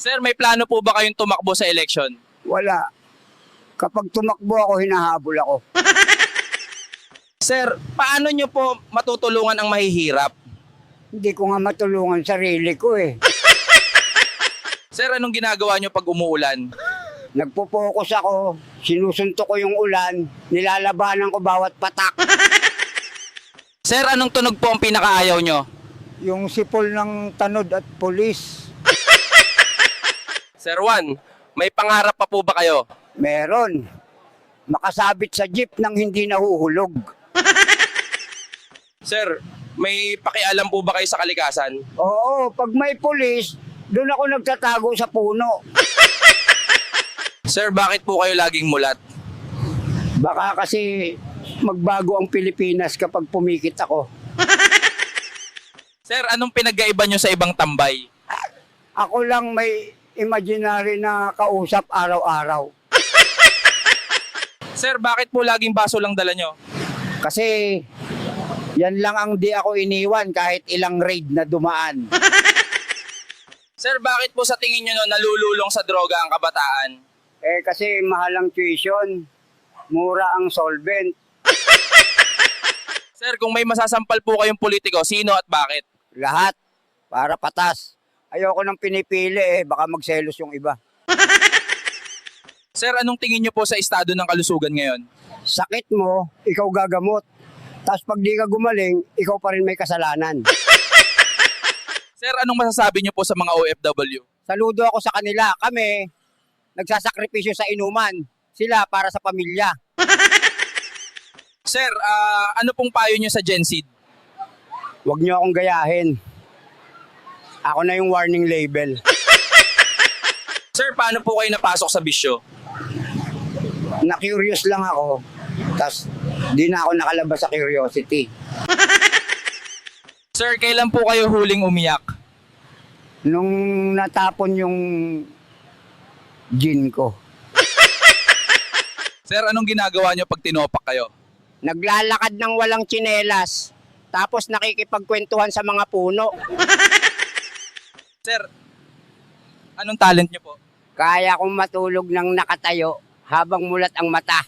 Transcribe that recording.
Sir, may plano po ba kayong tumakbo sa election? Wala. Kapag tumakbo ako, hinahabol ako. Sir, paano nyo po matutulungan ang mahihirap? Hindi ko nga matulungan sarili ko eh. Sir, anong ginagawa nyo pag umuulan? Nagpo-focus ako, sinusuntok ko yung ulan, nilalabanan ko bawat patak. Sir, anong tunog po ang pinakaayaw nyo? Yung sipol ng tanod at pulis. Sir Juan, may pangarap pa po ba kayo? Meron. Makasabit sa jeep nang hindi nahuhulog. Sir, may pakialam po ba kayo sa kalikasan? Oo, pag may pulis, doon ako nagtatago sa puno. Sir, bakit po kayo laging mulat? Baka kasi magbago ang Pilipinas kapag pumikit ako. Sir, anong pinagkaiba nyo sa ibang tambay? Ako lang may imaginary na kausap araw-araw. Sir, bakit po laging baso lang dala nyo? Kasi yan lang ang di ako iniwan kahit ilang raid na dumaan. Sir, bakit po sa tingin nyo nalululong sa droga ang kabataan? Eh kasi mahal ang tuition, mura ang solvent. Sir, kung may masasampal po kayong politiko, sino at bakit? Lahat para patas. Ayoko nang pinipili baka magselos yung iba. Sir, anong tingin nyo po sa estado ng kalusugan ngayon? Sakit mo, ikaw gagamot. Tapos pag di ka gumaling, ikaw pa rin may kasalanan. Sir, anong masasabi nyo po sa mga OFW? Saludo ako sa kanila. Kami, nagsasakripisyo sa inuman. Sila para sa pamilya. Sir, ano pong payo nyo sa Gen Z? Huwag niyo akong gayahin. Ako na yung warning label. Sir, paano po kayo napasok sa bisyo? Na-curious lang ako. Tapos, di na ako nakalabas sa curiosity. Sir, kailan po kayo huling umiyak? Nung natapon yung gin ko. Sir, anong ginagawa nyo pag tinopak kayo? Naglalakad ng walang tsinelas. Tapos nakikipagkwentuhan sa mga puno. Sir, anong talent nyo po? Kaya kong matulog ng nakatayo habang mulat ang mata.